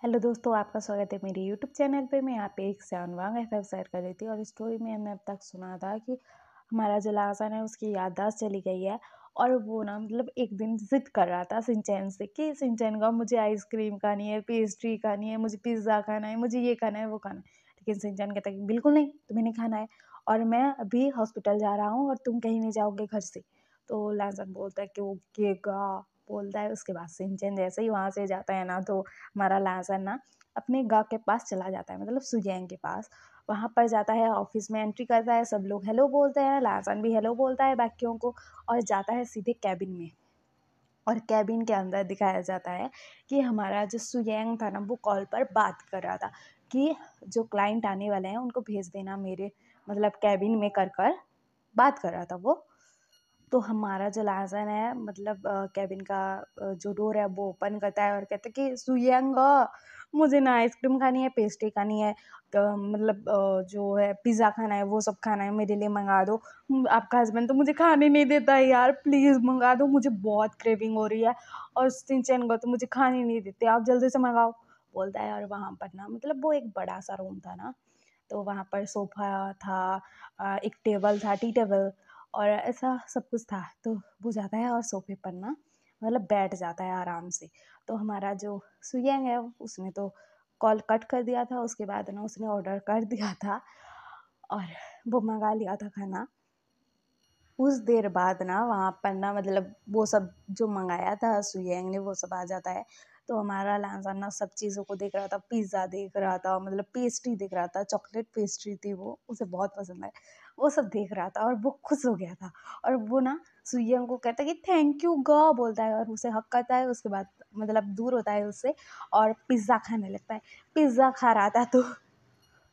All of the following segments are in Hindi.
हेलो दोस्तों, आपका स्वागत है मेरे यूट्यूब चैनल पे। मैं यहाँ पे एक शानवांग एफएफ शेयर कर रही थी और स्टोरी में हमने अब तक सुना था कि हमारा जो लासन है उसकी याददाश्त चली गई है। और वो ना मतलब एक दिन जिद कर रहा था सिंचैन से कि सिंचैन का मुझे आइसक्रीम खानी है, पेस्ट्री खानी है, मुझे पिज़्ज़ा खाना है, मुझे ये खाना है, वो खाना है। लेकिन सिंचैन कहता है कि बिल्कुल नहीं, तुम्हें नहीं खाना है और मैं अभी हॉस्पिटल जा रहा हूँ और तुम कहीं नहीं जाओगे घर से। तो लासन बोलता है कि वो केगा बोलता है। उसके बाद सिंचैन जैसे ही वहाँ से जाता है ना, तो हमारा लासन ना अपने गा के पास चला जाता है, मतलब सुजैंग के पास। वहाँ पर जाता है, ऑफिस में एंट्री करता है, सब लोग हेलो बोलते हैं, लासन भी हेलो बोलता है बाकियों को और जाता है सीधे कैबिन में। और कैबिन के अंदर दिखाया जाता है कि हमारा जो सुयैंग था ना वो कॉल पर बात कर रहा था कि जो क्लाइंट आने वाले हैं उनको भेज देना मेरे मतलब कैबिन में कर कर बात कर रहा था वो। तो हमारा जो लासन है मतलब केबिन का जो डोर है वो ओपन करता है और कहता है कि सुयंग मुझे ना आइसक्रीम खानी है, पेस्ट्री खानी है, मतलब जो है पिज़्ज़ा खाना है, वो सब खाना है, मेरे लिए मंगा दो। आपका हस्बैंड तो मुझे खाने नहीं देता है यार, प्लीज़ मंगा दो, मुझे बहुत क्रेविंग हो रही है और सिंचैन को तो मुझे खाने नहीं देते, आप जल्दी से मंगाओ बोलता है। और वहाँ पर ना मतलब वो एक बड़ा सा रूम था ना, तो वहाँ पर सोफ़ा था, एक टेबल था, टी टेबल और ऐसा सब कुछ था। तो वो जाता है और सोफ़े पर ना मतलब बैठ जाता है आराम से। तो हमारा जो सुयंग है उसने तो कॉल कट कर दिया था, उसके बाद ना उसने ऑर्डर कर दिया था और वो मंगा लिया था खाना। कुछ देर बाद ना वहाँ पर ना मतलब वो सब जो मंगाया था सुयंग ने वो सब आ जाता है। तो हमारा लांसन ना सब चीज़ों को देख रहा था, पिज़्ज़ा देख रहा था, मतलब पेस्ट्री देख रहा था, चॉकलेट पेस्ट्री थी वो, उसे बहुत पसंद है। वो सब देख रहा था और वो खुश हो गया था और वो ना सुयंग को कहता है कि थैंक यू गा बोलता है और उसे हक करता है। उसके बाद मतलब दूर होता है उससे और पिज़्ज़ा खाने लगता है। पिज़्ज़ा खा रहा था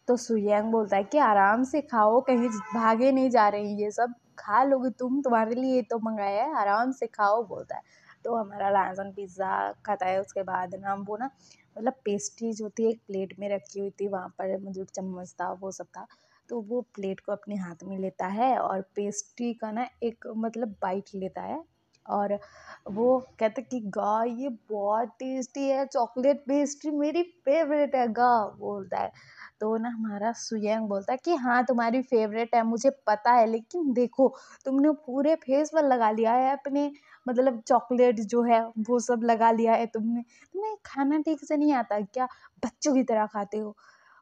तो सुयंग बोलता है कि आराम से खाओ, कहीं भागे नहीं जा रही, ये सब खा लोगे तुम, तुम्हारे लिए तो मंगाया है, आराम से खाओ बोलता है। तो हमारा लासन पिज़्ज़ा खाता है। उसके बाद ना वो ना मतलब पेस्ट्री जो थी एक प्लेट में रखी हुई थी, वहाँ पर मतलब चम्मच था, वो सब था। तो वो प्लेट को अपने हाथ में लेता है और पेस्ट्री का ना एक मतलब बाइट लेता है और वो कहता है कि गा ये बहुत टेस्टी है, चॉकलेट पेस्ट्री मेरी फेवरेट है गा बोलता है। तो ना हमारा सुयंग बोलता है कि हाँ तुम्हारी फेवरेट है मुझे पता है, लेकिन देखो तुमने पूरे फेस पर लगा लिया है अपने, मतलब चॉकलेट जो है वो सब लगा लिया है तुमने, तुम्हें खाना ठीक से नहीं आता क्या, बच्चों की तरह खाते हो।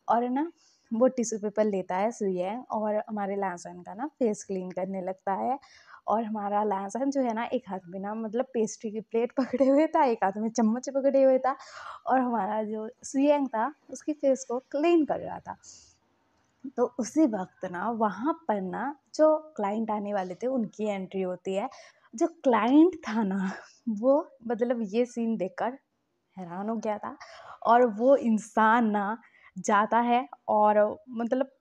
और ना वो टिश्यू पेपर लेता है सुयंग और हमारे लासन का ना फेस क्लीन करने लगता है। और हमारा लासन जो है ना एक हाथ में ना मतलब पेस्ट्री की प्लेट पकड़े हुए था, एक हाथ में चम्मच पकड़े हुए था और हमारा जो सुयंग था उसकी फेस को क्लीन कर रहा था। तो उसी वक्त ना वहाँ पर ना जो क्लाइंट आने वाले थे उनकी एंट्री होती है। जो क्लाइंट था ना वो मतलब ये सीन देखकर हैरान हो गया था और वो इंसान ना जाता है और मतलब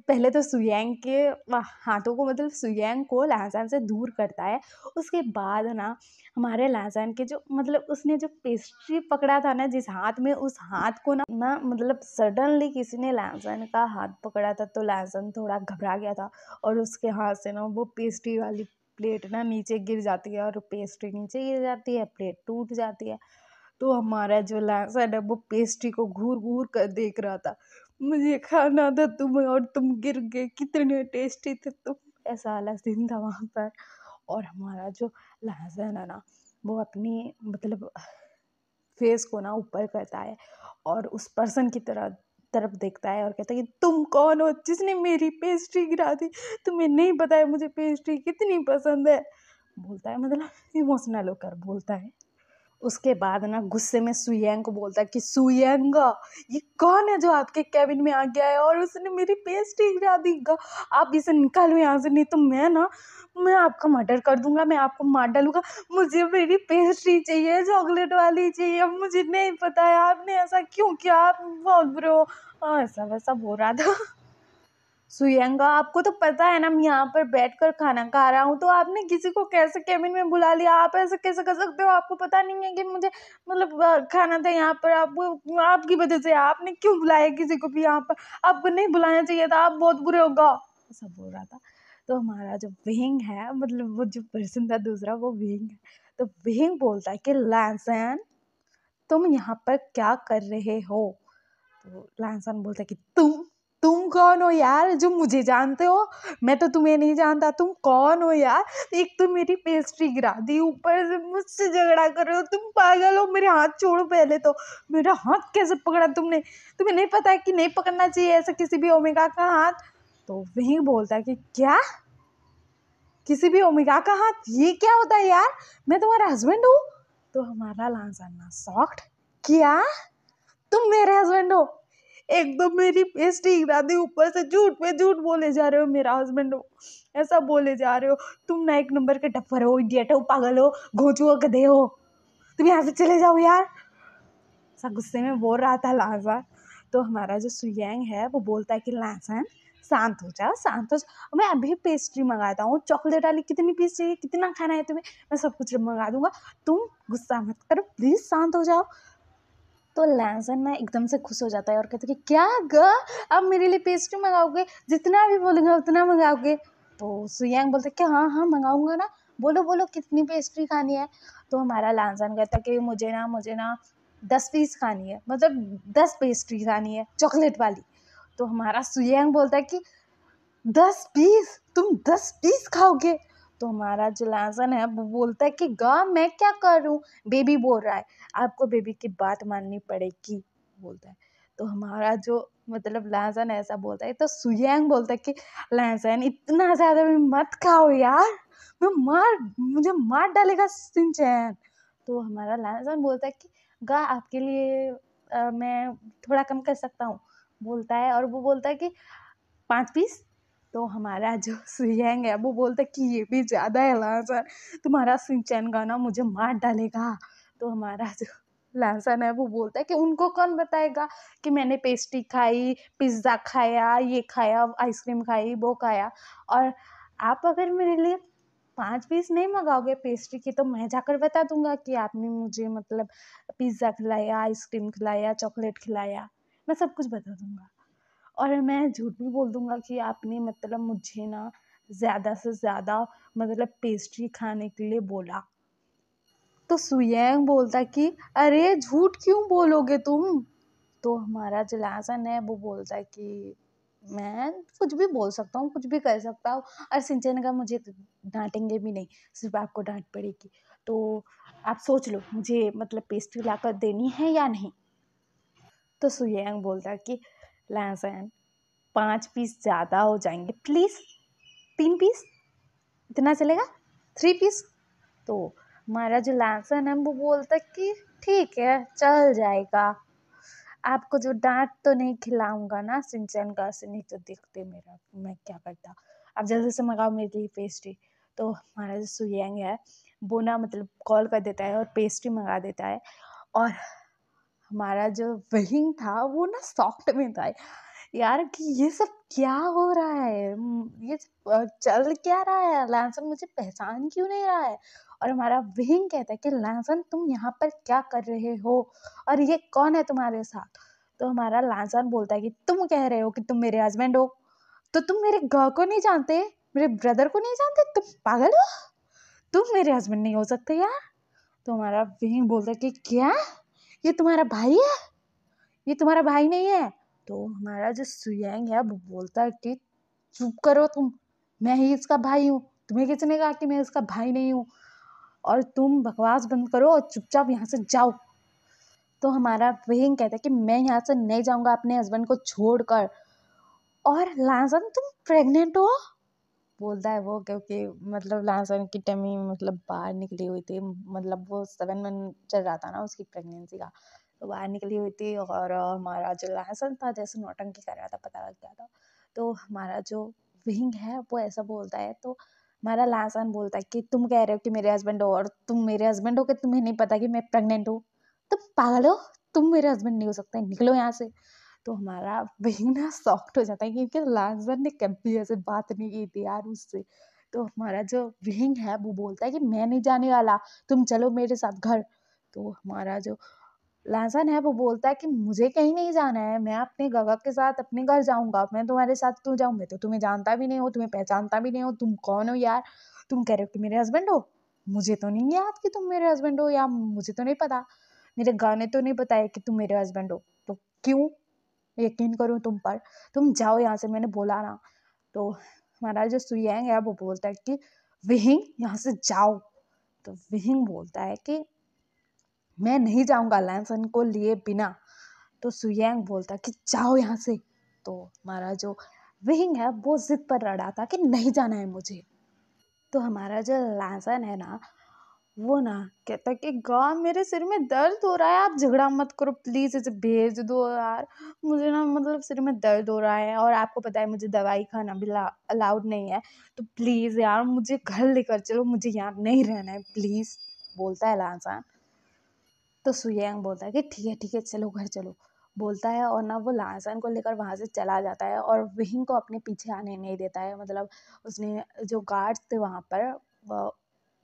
पहले तो सुयंग के हाथों को मतलब सुयंग को लासन से दूर करता है। उसके बाद ना हमारे लासन के जो मतलब उसने जो पेस्ट्री पकड़ा था ना जिस हाथ में, उस हाथ को ना मतलब सडनली किसी ने लासन का हाथ पकड़ा था, तो लासन थोड़ा घबरा गया था और उसके हाथ से ना वो पेस्ट्री वाली प्लेट ना नीचे गिर जाती है और पेस्ट्री नीचे गिर जाती है, प्लेट टूट जाती है। तो हमारा जो लासन है वो पेस्ट्री को घूर घूर कर देख रहा था, मुझे खाना था तुम्हें और तुम गिर गए, कितने टेस्टी थे तुम, ऐसा वाला सीन था वहाँ पर। और हमारा जो लासन है ना वो अपनी मतलब फेस को ना ऊपर करता है और उस पर्सन की तरफ देखता है और कहता है कि तुम कौन हो जिसने मेरी पेस्ट्री गिरा दी, तुम्हें नहीं पता है मुझे पेस्ट्री कितनी पसंद है बोलता है, मतलब इमोशनल होकर बोलता है। उसके बाद ना गुस्से में सुयंग को बोलता है कि सुयंग ये कौन है जो आपके कैबिन में आ गया है और उसने मेरी पेस्ट्री गिरा दी, आप इसे निकालो यहाँ से, नहीं तो मैं आपका मर्डर कर दूंगा, मैं आपको मार डालूंगा, मुझे मेरी पेस्ट्री चाहिए, चॉकलेट वाली चाहिए, मुझे नहीं पता है आपने ऐसा क्यों किया, आप बहुत बुरे हो। ऐसा वैसा बोल रहा था। सुयंगा आपको तो पता है ना मैं यहाँ पर बैठकर खाना खा रहा हूँ, तो आपने किसी को कैसे केबिन में बुला लिया, आप ऐसे कैसे कर सकते हो, आपको पता नहीं है कि मुझे मतलब खाना था यहाँ पर, आपको आपकी वजह से आपने क्यों बुलाया किसी को भी यहाँ पर, आपको नहीं बुलाना चाहिए था, आप बहुत बुरे होगा, ऐसा बोल रहा था। तो हमारा जो विंग है मतलब वो जो पर्सन था दूसरा वो विंग है। तो विंग बोलता है कि लैसन तुम यहाँ पर क्या कर रहे हो? तो लहसन बोलता कि तुम कौन हो यार जो मुझे जानते हो? मैं तो तुम्हें नहीं जानता, तुम कौन हो यार? एक तो मेरी पेस्ट्री गिरा दी, ऊपर से मुझसे झगड़ा कर रहे हो, तुम पागल हो? मेरे हाथ छोड़ो पहले तो। मेरा हाथ कैसे पकड़ा तुमने? तुम्हें नहीं पता है कि नहीं पकड़ना चाहिए ऐसा किसी भी ओमेगा का हाथ? तो वही बोलता है कि क्या, किसी भी ओमेगा का हाथ? ये क्या होता है यार, मैं तुम्हारा हस्बैंड हूँ? तो हमारा लांसाना सॉफ्ट, क्या तुम मेरे हस्बैंड हो? एक तो मेरी पेस्ट्री गिरा दी, ऊपर से झूठ पे झूठ बोले जा रहे हो मेरा हस्बैंड हो, ऐसा बोले जा रहे हो। तुम ना एक नंबर के टप्पर हो, इडियट हो, पागल हो, घोंचू हो, गधे हो, तुम यहाँ से चले जाओ यार। ऐसा गुस्से में बोल रहा था लांसा। तो हमारा जो सुयांग है वो बोलता है कि लांसन शांत हो जाओ, शांत हो जाओ, मैं अभी पेस्ट्री मंगाता हूँ, चॉकलेट वाली कितनी पीस चाहिए, कितना खाना है तुम्हें, मैं सब कुछ मंगा दूंगा, तुम गुस्सा मत करो प्लीज, शांत हो जाओ। तो लैंसन ना एकदम से खुश हो जाता है और कहता है कि क्या ग, अब मेरे लिए पेस्ट्री मंगाओगे, जितना भी बोलेंगे उतना मंगाओगे? तो सुयांग बोलता है कि हाँ हाँ मंगाऊंगा ना, बोलो बोलो कितनी पेस्ट्री खानी है? तो हमारा लैंसन कहता है कि मुझे ना 10 पीस खानी है, मतलब 10 पेस्ट्री खानी है चॉकलेट वाली। तो हमारा सुयांग बोलता है कि 10 पीस, तुम 10 पीस खाओगे? तो हमारा जो लहसन है वो बोलता है कि गा मैं क्या करूं, बेबी बोल रहा है, आपको बेबी की बात माननी पड़ेगी, बोलता है। तो हमारा जो मतलब लहसन ऐसा बोलता है, तो सुयांग बोलता है कि लहसन इतना ज्यादा भी मत खाओ यार, मुझे मार डालेगा सिंचैन। तो हमारा लहसन बोलता है कि गा आपके लिए मैं थोड़ा कम कर सकता हूँ, बोलता है। और वो बोलता है कि 5 पीस? तो हमारा जो सुयंग है वो बोलता है कि ये भी ज़्यादा है लासन, तुम्हारा सिंचैन गाना मुझे मार डालेगा। तो हमारा जो लासन है वो बोलता है कि उनको कौन बताएगा कि मैंने पेस्ट्री खाई, पिज़्ज़ा खाया, ये खाया, आइसक्रीम खाई, वो खाया। और आप अगर मेरे लिए 5 पीस नहीं मंगाओगे पेस्ट्री की तो मैं जाकर बता दूंगा कि आपने मुझे मतलब पिज़्ज़ा खिलाया, आइसक्रीम खिलाया, चॉकलेट खिलाया, मैं सब कुछ बता दूंगा। और मैं झूठ भी बोल दूंगा कि आपने मतलब मुझे ना ज़्यादा से ज़्यादा मतलब पेस्ट्री खाने के लिए बोला। तो सुयैंग बोलता कि अरे झूठ क्यों बोलोगे तुम? तो हमारा जो लासन है वो बोलता है कि मैं कुछ भी बोल सकता हूँ, कुछ भी कर सकता हूँ, और सिंचन का मुझे तो डांटेंगे भी नहीं, सिर्फ आपको डांट पड़ेगी। तो आप सोच लो मुझे मतलब पेस्ट्री लाकर देनी है या नहीं? तो सुयैंग बोलता है कि लासन 5 पीस ज़्यादा हो जाएंगे प्लीज़, 3 पीस इतना चलेगा, 3 पीस? तो हमारा जो लासन है वो बोलता कि ठीक है चल जाएगा, आपको जो डांट तो नहीं खिलाऊंगा ना सिंचन का से, नहीं तो देखते मेरा मैं क्या करता, आप जल्दी से मंगाओ मेरे लिए पेस्ट्री। तो हमारा जो सुयंग है वो ना मतलब कॉल कर देता है और पेस्ट्री मंगा देता है। और हमारा जो वहीम था वो ना सॉफ्ट में था यार कि ये सब क्या हो रहा है, ये सब, चल क्या रहा है, लैंसन मुझे पहचान क्यों नहीं रहा है? और हमारा विंग कहता है कि लैंसन तुम यहाँ पर क्या कर रहे हो, और ये कौन है तुम्हारे साथ? तो हमारा लैंसन बोलता है कि तुम कह रहे हो कि तुम मेरे हस्बैंड हो, तो तुम मेरे घर को नहीं जानते, मेरे ब्रदर को नहीं जानते, तुम पागल हो, तुम मेरे हस्बैंड नहीं हो सकते यार। तो हमारा विंग बोलता है कि क्या, ये तुम्हारा भाई है? ये तुम्हारा भाई नहीं है? तो हमारा जो सुयांग है वो बोलता है कि चुप करो तुम, मैं ही इसका भाई हूँ, तुम्हें किसने कहा कि मैं इसका भाई नहीं हूँ? और तुम बकवास बंद करो और चुपचाप यहाँ से जाओ। तो हमारा वही कहता है कि मैं यहाँ से नहीं जाऊँगा अपने हस्बैंड को छोड़कर। और लाजन तुम प्रेग्नेंट हो, बोलता है वो, क्योंकि मतलब लाजन की टमी मतलब बाहर निकली हुई थी, मतलब वो 7 मंथ चल रहा था ना उसकी प्रेगनेंसी का, तो बाहर निकली हुई थी। और हमारा जो लासन था जैसे नौटंकी कर रहा था, पता लग गया था। तो हमारा जो विंग है वो ऐसा बोलता है। तो हमारा लासन बोलता है कि तुम कह रहे हो कि मेरे हस्बैंड हो, और तुम मेरे हस्बैंड हो कि तुम्हें नहीं पता कि मैं प्रेग्नेंट हूँ? तुम पागल हो, तुम मेरे हस्बैंड नहीं हो सकते, निकलो यहाँ से। तो हमारा विंग ना सॉफ्ट हो जाता है क्योंकि लासन ने कभी ऐसे बात नहीं की थी यार उससे। तो हमारा जो विंग है वो बोलता है कि मैं नहीं जाने वाला, तुम चलो मेरे साथ घर। तो हमारा जो लासन है वो बोलता है कि मुझे कहीं नहीं जाना है, मैं अपने गगा के साथ अपने घर जाऊंगा, मैं तुम्हारे साथ क्यों जाऊँ, मैं तो तुम्हें जानता भी नहीं हूँ, तुम्हें पहचानता भी नहीं हूँ, तुम कौन हो यार? तुम कह रहे हो कि मेरे हस्बैंड हो, मुझे तो नहीं याद कि तुम मेरे हस्बैंड हो, या मुझे तो नहीं पता। मेरे गाने तो नहीं बताए कि तुम मेरे हस्बैंड हो, तो क्यों यकीन करूँ तुम पर? तुम जाओ यहाँ से, मैंने बोला ना। तो हमारा जो सुयैंग है वो बोलता है कि विहिंग यहाँ से जाओ। तो विहिंग बोलता है कि मैं नहीं जाऊँगा लैंसन को लिए बिना। तो सुयैंग बोलता है कि जाओ यहाँ से। तो हमारा जो विहिंग है वो जिद पर अड़ा था कि नहीं जाना है मुझे। तो हमारा जो लैंसन है ना, वो ना कहता कि गाँव मेरे सिर में दर्द हो रहा है, आप झगड़ा मत करो प्लीज़, इसे भेज दो यार, मुझे ना मतलब सिर में दर्द हो रहा है और आपको पता है मुझे दवाई खाना भी अलाउड नहीं है, तो प्लीज़ यार मुझे घर लेकर चलो, मुझे यहाँ नहीं रहना है प्लीज़, बोलता है लांसान। तो सुयेंग बोलता है कि ठीक है चलो घर चलो, बोलता है और ना वो लांसान को लेकर वहाँ से चला जाता है और विहिंग को अपने पीछे आने नहीं देता है। मतलब उसने जो गार्ड्स थे वहाँ पर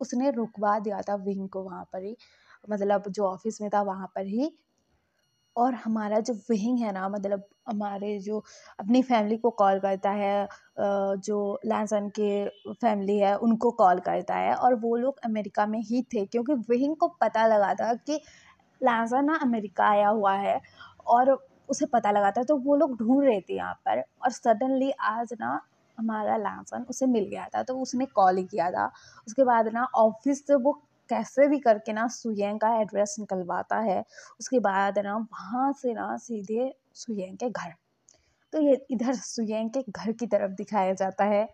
उसने रुकवा दिया था विंग को वहाँ पर ही, मतलब जो ऑफिस में था वहाँ पर ही। और हमारा जो विंग है ना, मतलब हमारे जो अपनी फैमिली को कॉल करता है, जो लैंसन के फैमिली है उनको कॉल करता है, और वो लोग अमेरिका में ही थे क्योंकि विंग को पता लगा था कि लैंसन ना अमेरिका आया हुआ है और उसे पता लगा था, तो वो लोग ढूंढ रहे थे यहाँ पर। और सडनली आज ना हमारा लैंसन उसे मिल गया था, तो उसने कॉल ही किया था। उसके बाद ना ऑफिस से वो कैसे भी करके ना सुयेंग का एड्रेस निकलवाता है। उसके बाद ना वहाँ से ना सीधे सुयेंग के घर, तो ये इधर सुयेंग के घर की तरफ दिखाया जाता है।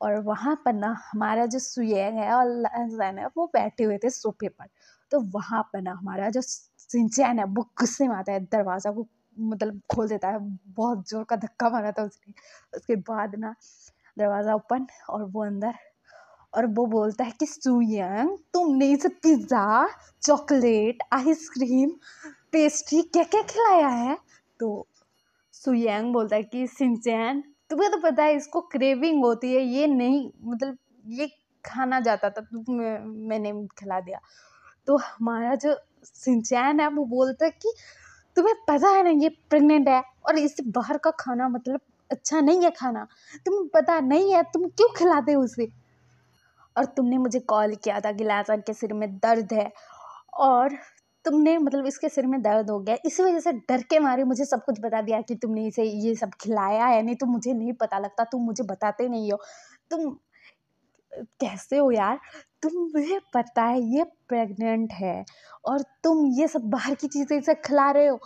और वहाँ पर ना हमारा जो सुयेंग है और लैंसन है वो बैठे हुए थे सोफे पर। तो वहाँ पर ना हमारा जो सिंचैन है वो गुस्से में आता है, दरवाज़ा को मतलब खोल देता है, बहुत जोर का धक्का मारा था उसने। उसके बाद ना दरवाज़ा ओपन और वो अंदर, और वो बोलता है कि सुयंग तुमने इसे पिज़्ज़ा, चॉकलेट, आइसक्रीम, पेस्ट्री क्या क्या खिलाया है। तो सुयंग बोलता है कि सिंचैन तुम्हें तो पता है इसको क्रेविंग होती है, ये नहीं मतलब ये खाना जाता था तो मैंने खिला दिया। तो हमारा जो सिंचैन है वो बोलता है कि तुम्हें पता है ना ये प्रेग्नेंट है और इससे बाहर का खाना मतलब अच्छा नहीं है खाना, तुम्हें पता नहीं है, तुम क्यों खिलाते हो उसे। और तुमने मुझे कॉल किया था कि लैंसन के सिर में दर्द है और तुमने मतलब इसके सिर में दर्द हो गया, इसी वजह से डर के मारे मुझे सब कुछ बता दिया कि तुमने इसे ये सब खिलाया है, नहीं तो मुझे नहीं पता लगता, तुम मुझे बताते नहीं हो। तुम कैसे हो यार, तुम्हें पता है ये प्रेग्नेंट है और तुम ये सब बाहर की चीज़ें इसे खिला रहे हो।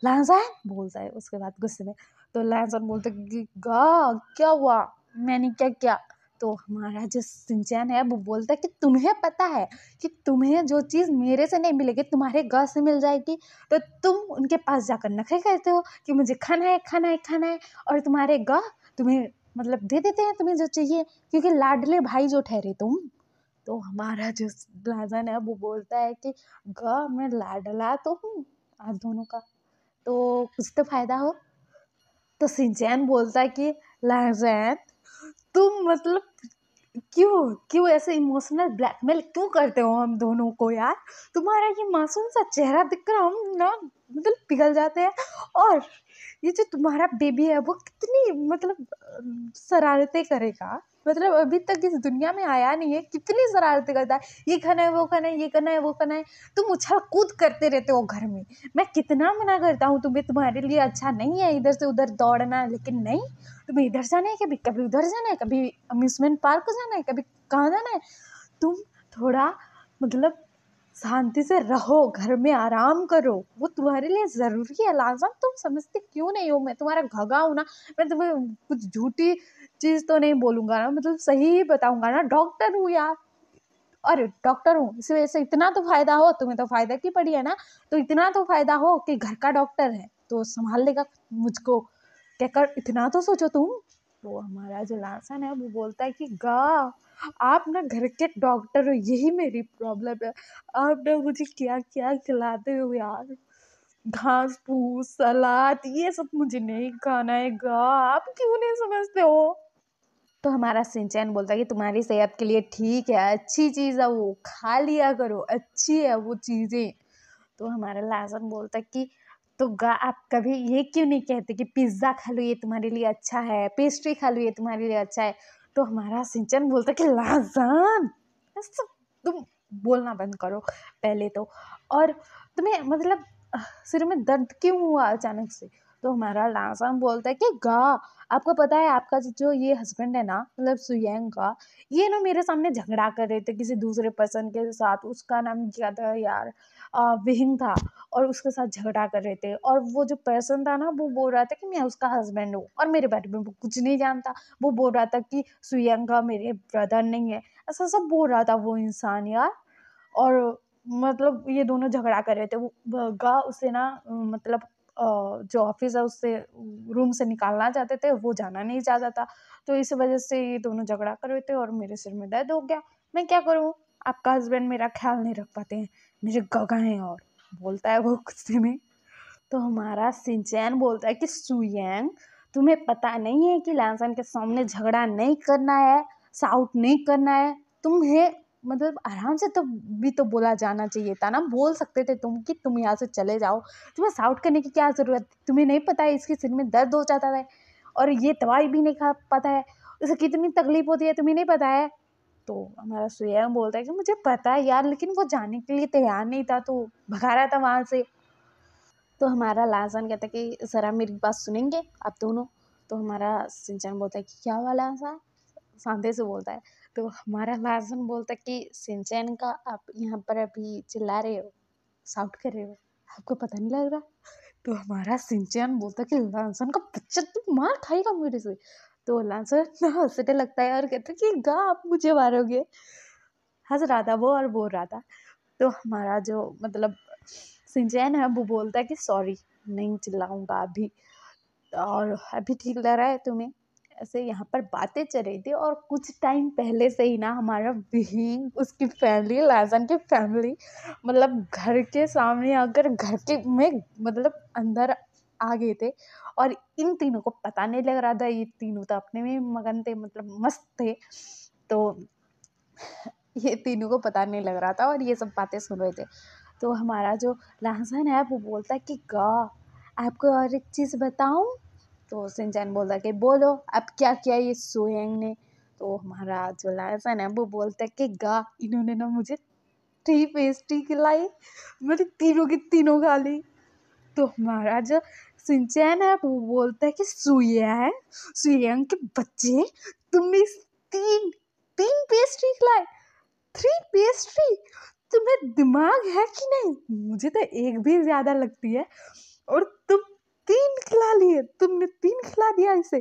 लैंसन बोलता है उसके बाद गुस्से में। तो लैंसन बोलता है कि गा क्या हुआ, मैंने क्या किया। तो हमारा जो सिंचैन है वो बोलता है कि तुम्हें पता है कि तुम्हें जो चीज़ मेरे से नहीं मिलेगी तुम्हारे गा से मिल जाएगी, तो तुम उनके पास जाकर नखरे करते हो कि मुझे खाना है खाना है खाना है, और तुम्हारे गा तुम्हें मतलब दे देते हैं तुम्हें जो चाहिए, क्योंकि लाडले भाई जो ठहरे तुम। तो हमारा जो लैंसन है वो बोलता है कि गा मैं लाडला तो हूँ आप दोनों का, तो कुछ तो फायदा हो। तो सिंचैन बोलता है कि लैंसन तुम मतलब क्यों क्यों ऐसे इमोशनल ब्लैकमेल क्यों करते हो हम दोनों को यार, तुम्हारा ये मासूम सा चेहरा देखकर हम ना मतलब पिघल जाते हैं। और ये जो तुम्हारा बेबी है वो कितनी मतलब शरारतें करेगा, मतलब अभी तक इस दुनिया में आया नहीं है, कितनी शरारतें करता है, ये खाना है वो खाना है ये करना है वो करना है, तुम उछल कूद करते रहते हो घर में। मैं कितना मना करता हूँ तुम्हें, तुम्हारे लिए अच्छा नहीं है इधर से उधर दौड़ना, लेकिन नहीं, तुम्हें इधर जाना है कभी कभी उधर जाना है, कभी अम्यूजमेंट पार्क को जाना है, कभी कहाँ जाना है। तुम थोड़ा मतलब शांति से रहो, घर में आराम करो, वो तुम्हारे लिए ज़रूरी है लाज़म, तुम समझते क्यों नहीं हो। मैं तुम्हारा घगा हूँ ना, मैं तुम्हें कुछ झूठी चीज़ तो नहीं बोलूँगा ना, मतलब सही ही बताऊँगा ना, डॉक्टर हूँ यार, अरे डॉक्टर हूँ इस वजह से इतना तो फ़ायदा हो, तुम्हें तो फ़ायदा की पड़ी है ना, तो इतना तो फ़ायदा हो कि घर का डॉक्टर है तो संभाल लेगा मुझको, कहकर इतना तो सोचो तुम। तो हमारा जो लासन है वो बोलता है कि गा आप ना घर के डॉक्टर हो, यही मेरी प्रॉब्लम है, आप ना मुझे क्या क्या खिलाते हो यार, घास फूस सलाद ये सब मुझे नहीं खाना है गा, आप क्यों नहीं समझते हो। तो हमारा सिंचैन बोलता है कि तुम्हारी सेहत के लिए ठीक है, अच्छी चीज़ है वो, खा लिया करो, अच्छी है वो चीज़ें। तो हमारा लासन बोलता है कि तो आप कभी ये क्यों नहीं कहते कि पिज़्ज़ा खा लो ये तुम्हारे लिए अच्छा है, पेस्ट्री खा लो ये तुम्हारे लिए अच्छा है। तो हमारा सिंचन बोलता है कि लासन ऐसा तुम बोलना बंद करो पहले तो, और तुम्हें मतलब सिर में दर्द क्यों हुआ अचानक से? तो हमारा लांसम बोलता है कि गा, आपको पता है आपका जो ये हस्बैंड है ना, मतलब सुयंग का, ये ना मेरे सामने झगड़ा कर रहे थे किसी दूसरे पर्सन के साथ। उसका नाम क्या था यार, विहिंग था। और उसके साथ झगड़ा कर रहे थे, और वो जो पर्सन था ना, वो बोल रहा था कि मैं उसका हस्बैंड हूँ, और मेरे बारे में वो कुछ नहीं जानता। वो बोल रहा था कि सुयंग का मेरे ब्रदर नहीं है, ऐसा सब बोल रहा था वो इंसान यार। और मतलब ये दोनों झगड़ा कर रहे थे। वो गा उसे ना मतलब जो ऑफिस है उससे रूम से निकालना चाहते थे, वो जाना नहीं चाहता था। तो इस वजह से ये दोनों झगड़ा कर रहे थे, और मेरे सिर में दर्द हो गया। मैं क्या करूँ, आपका हस्बैंड मेरा ख्याल नहीं रख पाते हैं, मेरे गगा हैं। और बोलता है वो गुस्से में। तो हमारा सिंचैन बोलता है कि सुयंग, तुम्हें पता नहीं है कि लैंसन के सामने झगड़ा नहीं करना है, साउट नहीं करना है। तुम्हें मतलब आराम से तो भी तो बोला जाना चाहिए था ना, बोल सकते थे तुम कि तुम यहाँ से चले जाओ। तुम्हें साउट करने की क्या ज़रूरत? तुम्हें नहीं पता है इसके सिर में दर्द हो जाता है, और ये दवाई भी नहीं खा पाता है, उसे कितनी तकलीफ होती है, तुम्हें नहीं पता है? तो हमारा सुयंग बोलता है कि मुझे पता है यार, लेकिन वो जाने के लिए तैयार नहीं था, तो भगा रहा था वहाँ से। तो हमारा लाजन कहता है कि सर आप मेरी बात सुनेंगे आप दोनों? तो हमारा सिंचन बोलता है कि क्या हुआ लाजन, शांति से बोलता है। तो हमारा लाजन बोलता है कि सिंचन का आप यहाँ पर अभी चिल्ला रहे हो, साउट कर रहे हो, आपको पता नहीं लग रहा? तो हमारा सिंचन बोलता है कि लाजन का बच्चा तू मार खाएगा मेरे से। तो लाजन ना हंसने लगता है और कहता है कि गा आप मुझे मारोगे। हंस रहा था वो और बोल रहा था। तो हमारा जो मतलब सिंचैन है वो बोलता है कि सॉरी, नहीं चिल्लाऊंगा अभी, और अभी ठीक लग रहा है तुम्हें? ऐसे यहाँ पर बातें चल रही थी, और कुछ टाइम पहले से ही ना हमारा विहीन, उसकी फैमिली, लाजन की फैमिली, मतलब घर के सामने आकर घर के में मतलब अंदर आ गए थे। और इन तीनों को पता नहीं लग रहा था, ये तीनों तो अपने में मगन थे, मतलब मस्त थे। तो ये तीनों को पता नहीं लग रहा था, और ये सब बातें सुन रहे थे। तो हमारा जो लाहसन है वो बोलता है कि गा, आपको और एक चीज़ बताऊं? तो सिंचैन बोलता है कि बोलो, अब क्या किया ये सोयंग ने? तो हमारा जो लाहसन है वो बोलता है कि गा, इन्होंने ना मुझे 3 पेस्ट्री खिलाई, मैंने तीनों की तीनों खा ली। तो हमारा जो सिंचैन है वो बोलता है कि सुयंग के बच्चे, तुमने 3 3 पेस्ट्री खिलाई, 3 पेस्ट्री, तुम्हें दिमाग है कि नहीं? मुझे तो एक भी ज्यादा लगती है, और तुम 3 खिला लिए, तुमने 3 खिला दिया इसे,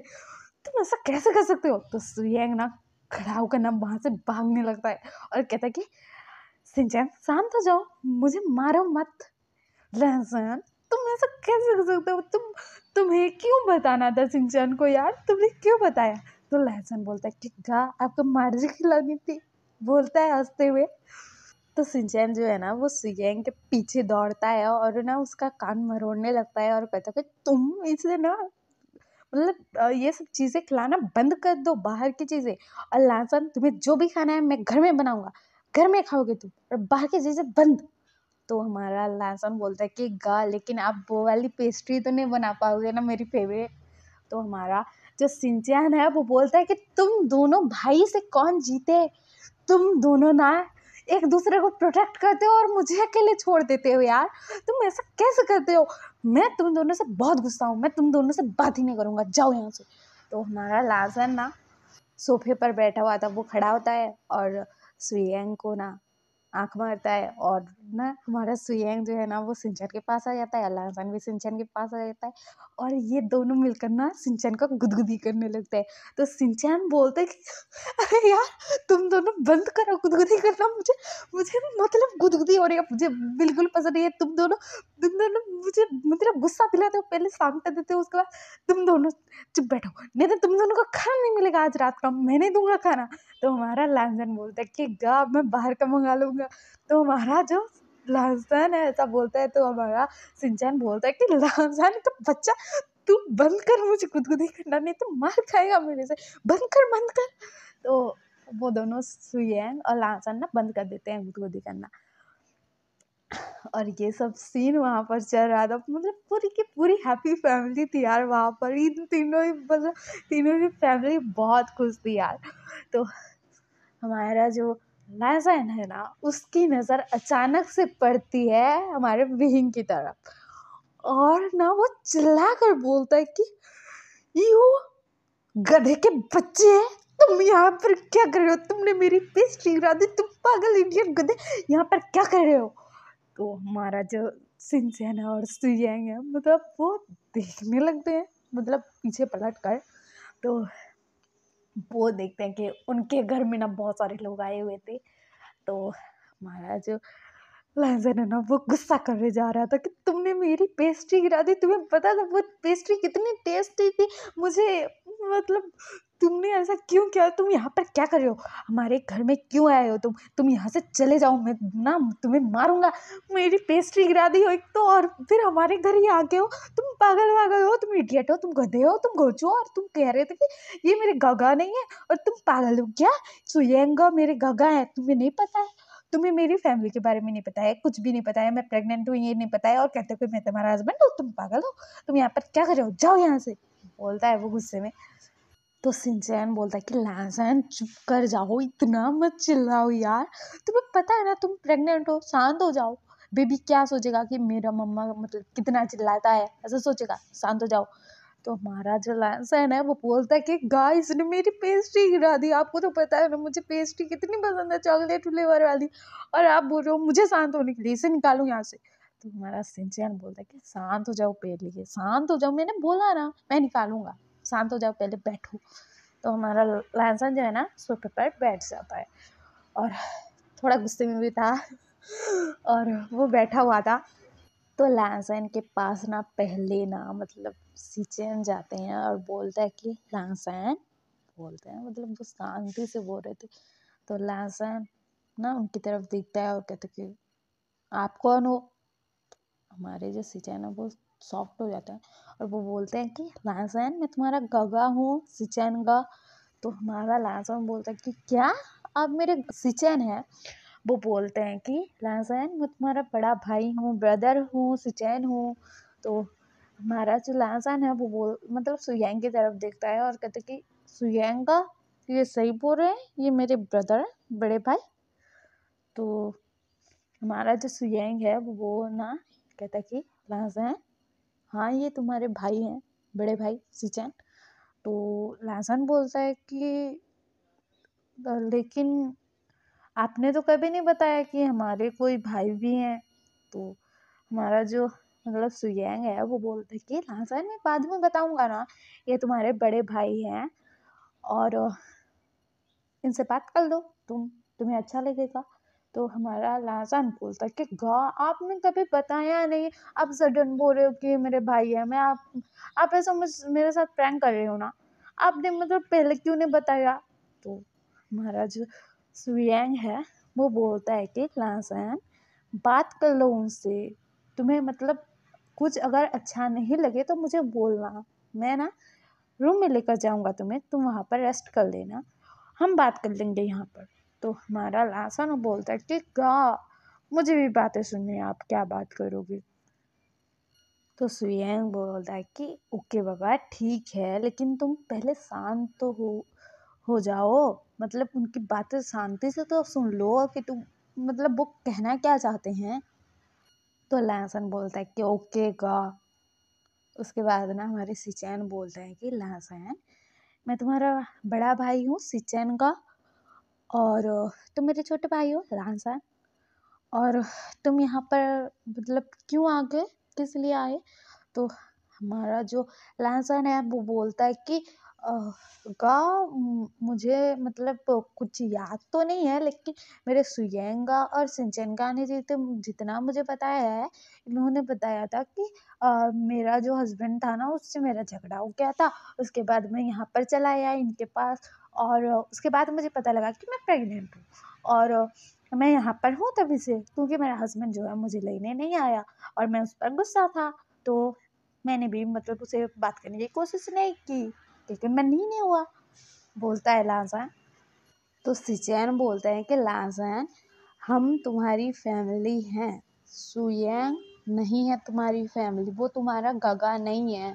तुम ऐसा कैसे कर सकते हो? तो सुयंग ना खड़ा होकर ना वहां से भागने लगता है, और कहता है कि सिंचैन शांत हो जाओ, मुझे मारो मत। लहसन, तुम ऐसा कैसे कर सकते हो? तुम्हें क्यों बताना था सिंचैन को यार, तुमने क्यों बताया? तो लहसन बोलता है कि गा, आपको मार्जी खिलानी थी, बोलता है हंसते हुए। तो सिंचैन जो है ना वो सुयंग के पीछे दौड़ता है, और ना उसका कान मरोड़ने लगता है, और कहता है कि तुम इसे ना मतलब ये सब चीज़ें खिलाना बंद कर दो, बाहर की चीज़ें। और लासन, तुम्हें जो भी खाना है मैं घर में बनाऊंगा, घर में खाओगे तुम, और बाहर की चीज़ें बंद। तो हमारा लासन बोलता है कि गा, लेकिन आप वो वाली पेस्ट्री तो नहीं बना पाओगे ना मेरी फेवरेट? तो हमारा जो सिंचैन है वो बोलता है कि तुम दोनों भाई से कौन जीते? तुम दोनों ना एक दूसरे को प्रोटेक्ट करते हो, और मुझे अकेले छोड़ देते हो यार, तुम ऐसा कैसे करते हो? मैं तुम दोनों से बहुत गुस्सा हूँ, मैं तुम दोनों से बात ही नहीं करूंगा, जाओ यहाँ से। तो हमारा लाजन ना सोफे पर बैठा हुआ था, वो खड़ा होता है, और सुयंग को ना आंख मारता है, और ना हमारा सुयंग जो है ना वो सिंचन के पास आ जाता है, लाजन भी सिंचन के पास आ जाता है, और ये दोनों मिलकर ना सिंचन का गुदगुदी करने लगते हैं। तो सिंचन बोलते हैं कि अरे यार, तुम दोनों बंद करो गुदगुदी करना, मुझे मुझे मतलब गुदगुदी हो रही है, मुझे बिल्कुल पसंद नहीं है। तुम दोनों मुझे मतलब गुस्सा दिलाते हो, पहले शांत कर देते हो, उसके बाद तुम दोनों चुप बैठो, नहीं तो तुम दोनों को खाना नहीं मिलेगा आज रात का, मैं नहीं दूंगा खाना। तो हमारा लांजन बोलता है कि गा, मैं बाहर का मंगा लूंगा। तो हमारा जो लांजन है ऐसा बोलता है, तो हमारा सिंचन बोलता है कि लांजन का बच्चा, तू बंद कर मुझे गुदगुदी करना, नहीं तो मार खाएगा मेरे से, बंद कर बंद कर। तो वो दोनों सुयंग और लांसन ना बंद कर देते हैं गुदगुदी करना। और ये सब सीन वहाँ पर चल रहा था, मतलब पूरी की पूरी हैप्पी फैमिली थी यार वहाँ पर, इन तीनों ही मतलब तीनों की फैमिली बहुत खुश थी यार। तो हमारा जो लहसन है ना, उसकी नज़र अचानक से पड़ती है हमारे विहिंग की तरफ, और ना वो चिल्ला कर बोलता है कि यू गधे के बच्चे, तुम यहाँ पर क्या कर रहे हो? तुमने मेरी पेस्ट्री गिरा दी, तुम पागल इडियट गधे, यहाँ पर क्या कर रहे हो? तो हमारा जो सिंचैन है और सुयांग है, मतलब वो देखने लगते हैं, मतलब पीछे पलट कर। तो वो देखते हैं कि उनके घर में ना बहुत सारे लोग आए हुए थे। तो हमारा जो लहज़न है ना, वो गुस्सा करने जा रहा था कि तुमने मेरी पेस्ट्री गिरा दी, तुम्हें पता था वो पेस्ट्री कितनी टेस्टी थी, मुझे मतलब तुमने ऐसा क्यों किया? तुम यहाँ पर क्या कर रहे हो? हमारे घर में क्यों आए हो तुम यहाँ से चले जाओ, मैं ना तुम्हें मारूंगा। मेरी पेस्ट्री गिरा दी हो एक तो, और फिर हमारे घर ही आके हो। तुम पागल हो, तुम इडियट हो, तुम गधे हो, तुम गोचो, और तुम कह रहे थे कि ये मेरे गगा नहीं है, और तुम पागल हो क्या? सुयंगा मेरे गगा है, तुम्हें नहीं पता है? तुम्हें मेरी फैमिली के बारे में नहीं पता है, कुछ भी नहीं पता है, मैं प्रेग्नेंट हूँ ये नहीं पता है, और कहते हो कि मैं तुम्हारा हस्बैंड हूँ? तुम पागल हो, तुम यहाँ पर क्या कर रहे हो? जाओ यहाँ से, बोलता है वो गुस्से में। तो सिंचैन बोलता है कि लहसैन चुप कर जाओ, इतना मत चिल्लाओ यार, तुम्हें पता है ना तुम प्रेग्नेंट हो, शांत हो जाओ। बेबी क्या सोचेगा कि मेरा मम्मा मतलब कितना चिल्लाता है, ऐसा सोचेगा, शांत हो जाओ। तो हमारा जो लहसैन है वो बोलता है कि गाइस ने मेरी पेस्ट्री गिरा दी, आपको तो पता है ना मुझे पेस्ट्री कितनी पसंद है, चॉकलेट फ्लेवर वाली, और आप बोल रहे हो मुझे शांत होने के लिए, इसे निकालो यहाँ से। तो हमारा सिंचैन बोलता है कि शांत हो जाओ पहले, शांत हो जाओ, मैंने बोला ना मैं निकालूंगा, शांत हो जाओ पहले, बैठो। तो हमारा लहसुन जो है ना सोफे पर बैठ जाता है, और थोड़ा गुस्से में भी था और वो बैठा हुआ था। तो लहसुन के पास ना पहले ना मतलब सिचेन जाते हैं और बोलता है कि लहसुन, बोलते हैं मतलब वो शांति से बोल रहे थे। तो लहसुन ना उनकी तरफ देखता है और कहते कि आप कौन हो? हमारे जो सिचैन है वो सॉफ्ट हो जाता है, और वो बोलते हैं कि लहसुन मैं तुम्हारा गगा हूँ, सिचैन का। तो हमारा लहसुन बोलता है कि क्या आप मेरे सिचैन है? वो बोलते हैं कि लहसुन मैं तुम्हारा बड़ा भाई हूँ, ब्रदर हूँ, सिचैन हूँ। तो हमारा जो लहसुन है वो बोल मतलब सुयांग की तरफ देखता है और कहते कि सुयांग का, ये सही बोल रहे हैं, ये मेरे ब्रदर है, बड़े भाई। तो हमारा जो सुयांग है वो ना कहता कि लहसुन हाँ ये तुम्हारे भाई हैं, बड़े भाई सिचैन। तो लहसुन बोलता है कि लेकिन आपने तो कभी नहीं बताया कि हमारे कोई भाई भी हैं। तो हमारा जो मतलब सुयैंग है वो बोलता है कि लहसुन मैं बाद में बताऊंगा ना, ये तुम्हारे बड़े भाई हैं, और इनसे बात कर लो, तुम्हें अच्छा लगेगा। तो हमारा लहसुन बोलता है कि गा आपने कभी बताया नहीं, आप सडन बोल रहे हो कि मेरे भाई है, मैं आप ऐसा मेरे साथ प्रैंक कर रहे हो ना, आपने मतलब पहले क्यों नहीं बताया? तो हमारा जो सुयैंग है वो बोलता है कि लहसुन बात कर लो उनसे, तुम्हें मतलब कुछ अगर अच्छा नहीं लगे तो मुझे बोलना, मैं ना रूम में लेकर जाऊंगा तुम्हें, तुम वहाँ पर रेस्ट कर लेना, हम बात कर लेंगे यहाँ पर। तो हमारा लहसुन बोलता है कि गा मुझे भी बातें सुननी है, आप क्या बात करोगे? तो सुयैंग बोलता है कि ओके बाबा ठीक है, लेकिन तुम पहले शांत तो हो जाओ, मतलब उनकी बातें शांति से तो सुन लो कि तुम मतलब वो कहना क्या चाहते हैं। तो लहसुन बोलता है कि ओके गा। उसके बाद ना हमारे सिचैन बोलते हैं कि लहसुन मैं तुम्हारा बड़ा भाई हूँ सिचैन का, और तुम मेरे छोटे भाई हो लहसुन, और तुम यहाँ पर मतलब क्यों आ गए, किस लिए आए? तो हमारा जो लहसुन है वो बोलता है कि अ, मुझे मतलब कुछ याद तो नहीं है, लेकिन मेरे सुयेंगा और सिंचेंगा ने जितना मुझे बताया है, इन्होंने बताया था कि मेरा जो हस्बैंड था ना उससे मेरा झगड़ा हो गया था, उसके बाद मैं यहाँ पर चला आया इनके पास, और उसके बाद मुझे पता लगा कि मैं प्रेग्नेंट हूँ, और मैं यहाँ पर हूँ तभी से, क्योंकि मेरा हस्बैंड जो है मुझे लेने नहीं आया, और मैं उस पर गुस्सा था। तो मैंने भी मतलब उसे बात करने की कोशिश नहीं की, लेकिन मन ही नहीं हुआ, बोलता है लहसुन। तो सिचैन बोलते हैं कि लहसुन हम तुम्हारी फैमिली हैं, सुयैंग नहीं है तुम्हारी फैमिली, वो तुम्हारा गगा नहीं है,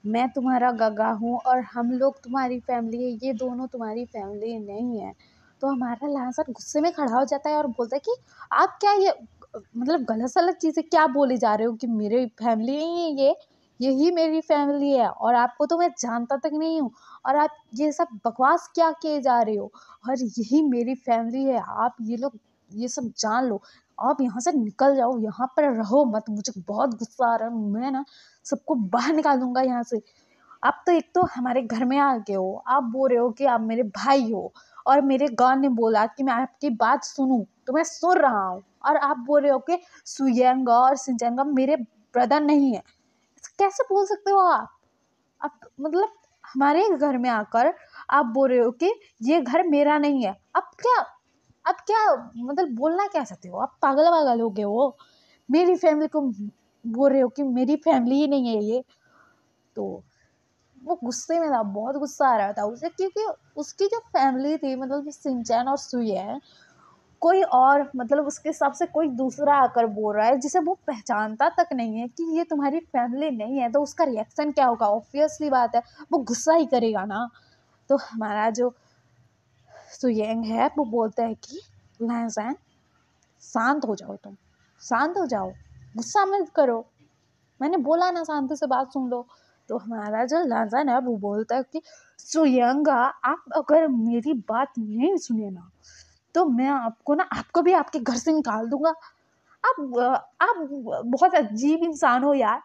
मैं तुम्हारा गगा हूँ, और हम लोग तुम्हारी फैमिली है, ये दोनों तुम्हारी फैमिली नहीं है। तो हमारा लहसन गुस्से में खड़ा हो जाता है और बोलता है कि आप क्या ये मतलब गलत सलत चीज़ें क्या बोले जा रहे हो कि मेरी फैमिली नहीं है ये, यही मेरी फैमिली है और आपको तो मैं जानता तक नहीं हूँ और आप ये सब बकवास क्या किए जा रहे हो और यही मेरी फैमिली है, आप ये लोग ये सब जान लो, आप यहाँ से निकल जाओ, यहाँ पर रहो मत, मुझे बहुत गुस्सा आ रहा है, मैं ना सबको बाहर निकाल दूंगा यहाँ से। आप तो एक तो हमारे घर में आ गए हो, आप बोल रहे हो कि आप मेरे भाई हो और मेरे गॉड ने बोला कि मैं आपकी बात सुनूं तो मैं सुन रहा हूँ और आप बोल रहे हो कि सुयंगा और सिंचेंगा मेरे ब्रदर नहीं है। कैसे बोल सकते हो आप मतलब हमारे घर में आकर आप बोल रहे हो कि ये घर मेरा नहीं है। आप क्या मतलब बोलना क्या चाहते हो? आप पागल पागल हो गए हो। मेरी फैमिली को बोल रहे हो कि मेरी फैमिली ही नहीं है ये। तो वो गुस्से में था, बहुत गुस्सा आ रहा था उसे क्योंकि उसकी जो फैमिली थी मतलब सिंचैन और सुयैन, कोई और मतलब उसके हिसाब से कोई दूसरा आकर बोल रहा है जिसे वो पहचानता तक नहीं है कि ये तुम्हारी फैमिली नहीं है, तो उसका रिएक्शन क्या होगा? ऑब्वियसली बात है वो गुस्सा ही करेगा ना। तो हमारा जो सुयेंग है वो बोलता है कि लहसैन शांत हो जाओ, तुम शांत हो जाओ, गुस्सा मत करो, मैंने बोला ना शांति से बात सुन लो। तो हमारा जो लहसैन है वो बोलता है कि सुयंगा आप अगर मेरी बात नहीं सुने ना तो मैं आपको ना आपको भी आपके घर से निकाल दूंगा। आप बहुत अजीब इंसान हो यार।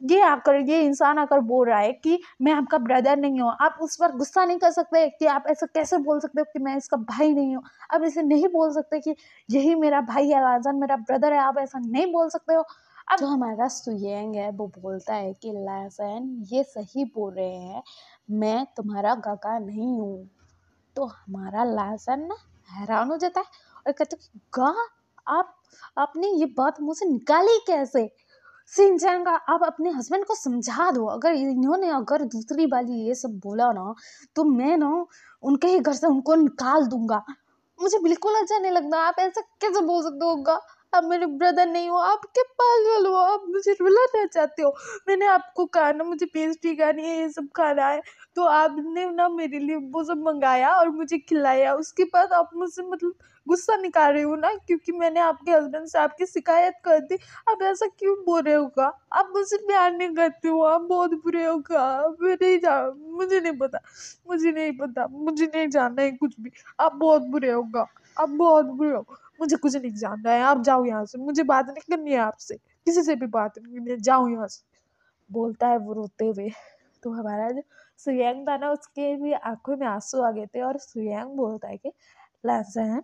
ये इंसान आकर बोल रहा है कि मैं आपका ब्रदर नहीं हूँ, आप उस पर गुस्सा नहीं कर सकते कि आप ऐसा कैसे बोल सकते हो कि मैं इसका भाई नहीं हूँ। आप ऐसे नहीं बोल सकते कि यही मेरा भाई है, लाजन मेरा ब्रदर है, आप ऐसा नहीं बोल सकते हो। अब जो हमारा सुयेंग है वो बोलता है कि लाजन ये सही बोल रहे हैं, मैं तुम्हारा काका नहीं हूँ। तो हमारा लाजन ना हैरान हो जाता है और कहता है कि गा आप आपने ये बात मुंह से निकाली कैसे? सिंचन का आप अपने हस्बैंड को समझा दो, अगर इन्होंने अगर दूसरी बारी ये सब बोला ना तो मैं ना उनके ही घर से उनको निकाल दूंगा। मुझे बिल्कुल अच्छा नहीं लगता, आप ऐसा कैसे बोल सकते हो? आप मेरे ब्रदर नहीं हो, आप क्या पागल हो? आप मुझे रुलाना चाहते हो? मैंने आपको कहा ना मुझे पेस्ट्री खानी है, ये सब खाना है, तो आपने ना मेरे लिए वो सब मंगाया और मुझे खिलाया। उसके बाद आप मुझसे मतलब गुस्सा निकाल रहे हो ना क्योंकि मैंने आपके हस्बैंड से आपकी शिकायत कर दी। आप ऐसा क्यों बोल रहे होगा? आप मुझसे प्यार नहीं करते हो, आप बहुत बुरे होगा। मैं नहीं जान मुझे नहीं पता, मुझे नहीं पता, मुझे नहीं जानना है कुछ भी। आप बहुत बुरे होगा, आप बहुत बुरे हो, मुझे कुछ नहीं जानना है। आप जाओ यहाँ से, मुझे बात नहीं करनी है आपसे, किसी से भी बात नहीं करनी है, जाओ यहाँ से, बोलता है वो रोते हुए। तो हमारा जो सुयंग था ना उसके भी आंखों में आंसू आ गए थे और सुयंग बोलता है कि लहसैन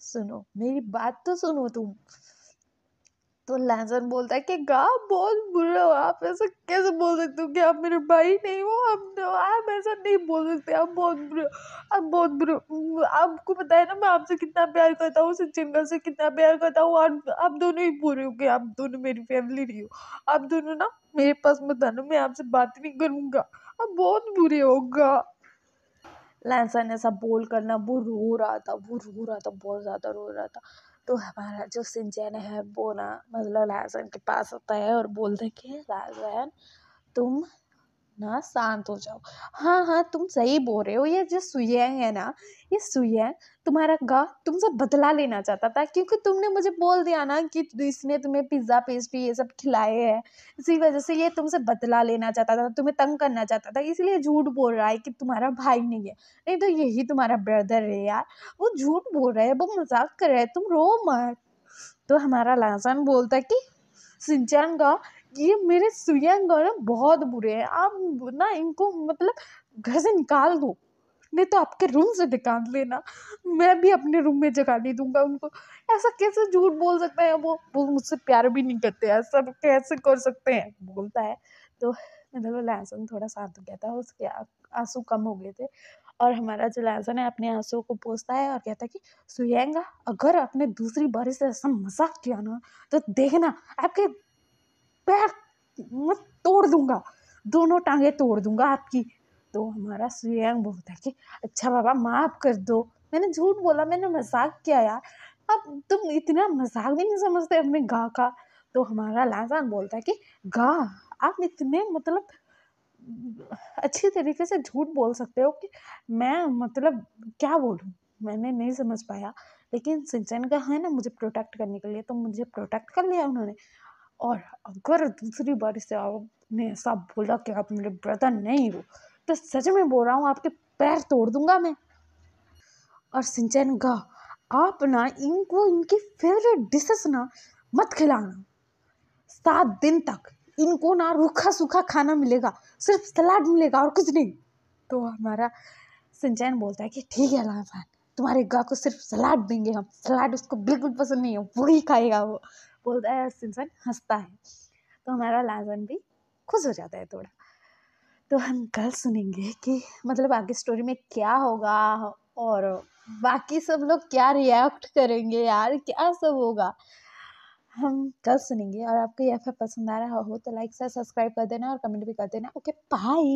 सुनो मेरी बात तो सुनो तुम। तो लहसुन बोलता है कि गा बहुत बुरे हो, आप ऐसा कैसे बोल सकते हो कि आप मेरे भाई नहीं हो? आप ऐसा नहीं बोल सकते, आप बहुत बुरे हो, आप बहुत बुरे हो। आपको पता है ना मैं आपसे कितना प्यार करता हूँ, सचिन से कितना प्यार करता हूँ, और आप दोनों ही बोल रहे हो कि आप दोनों मेरी फैमिली नहीं हो। आप दोनों ना मेरे पास मत आना, मैं आपसे बात नहीं करूंगा, आप बहुत बुरे होगा। लहसुन ऐसा बोल कर ना वो रो रहा था, वो रो रहा था, बहुत ज्यादा रो रहा था। तो हमारा जो सिंचन है वो ना मतलब लहसुन के पास आता है और बोलते कि लहसुन तुम ना शांत हो जाओ। हाँ हाँ तुम सही बोल रहे हो, ये जो सुयंग है ना, ये सुयंग तुम्हारा गा तुमसे बदला लेना चाहता था क्योंकि तुमने मुझे बोल दिया ना कि इसने तुम्हें पिज्जा पेस्ट्री ये सब खिलाए हैं, इसी वजह से ये तुमसे बदला लेना चाहता था, तुम्हें तंग करना चाहता था, इसलिए झूठ बोल रहा है कि तुम्हारा भाई नहीं है, नहीं तो यही तुम्हारा ब्रदर है यार। वो झूठ बोल रहा है, वो मजाक कर रहा है, तुम रो मत। तो हमारा लासान बोलता है कि सिंचन का ये मेरे सुयंग ना बहुत बुरे हैं, आप ना इनको मतलब घर से निकाल दो, नहीं तो आपके रूम से निकाल लेना, मैं भी अपने रूम में जगह नहीं दूंगा उनको। ऐसा कैसे झूठ बोल सकते हैं? वो मुझसे प्यार भी नहीं करते, ऐसा कैसे कर सकते हैं बोलता है। तो मतलब लहसुन थोड़ा शांत हो गया था, उसके आंसू कम हो गए थे और हमारा जो लहसुन है अपने आंसू को पोंछता है और कहता है कि सुयंगा अगर आपने दूसरी बार से ऐसा मजाक किया ना तो देखना आपके पैर मैं तोड़ दूंगा, दोनों टांगे तोड़ दूंगा आपकी। तो हमारा सुयंग बोलता है कि अच्छा बाबा माफ कर दो, मैंने झूठ बोला, मैंने मजाक किया यार, अब तुम इतना मजाक भी नहीं समझते अपने गा का। तो हमारा लाजान बोलता है कि गा आप इतने मतलब अच्छी तरीके से झूठ बोल सकते हो कि मैं मतलब क्या बोलूं, मैंने नहीं समझ पाया, लेकिन सिंचन का है ना मुझे प्रोटेक्ट करने के लिए, तो मुझे प्रोटेक्ट कर लिया उन्होंने। और अगर दूसरी बार से आपने ऐसा बोला कि आप मेरे ब्रदर नहीं हो, तो सच में बोल रहा हूँ आपके पैर तोड़ दूंगा मैं। और सिंचन का आप ना इनको इनकी फेवरेट डिशेस ना मत खिलाना 7 दिन तक। इनको ना रूखा सूखा खाना मिलेगा, सिर्फ सलाद मिलेगा और कुछ नहीं। तो हमारा सिंचन बोलता है कि ठीक है लाफान, तुम्हारे गा को सिर्फ सलाद देंगे हम, सलाद उसको बिल्कुल पसंद नहीं है, वही खाएगा वो, बोलता है। सिंचन हंसता है, तो हमारा लाजन भी खुश हो जाता है थोड़ा। तो हम कल सुनेंगे कि मतलब आगे स्टोरी में क्या होगा, और बाकी सब लोग क्या रिएक्ट करेंगे यार, क्या सब होगा, हम कल सुनेंगे। और आपको ये पसंद आ रहा हो तो लाइक से सब्सक्राइब कर देना और कमेंट भी कर देना। Okay bye.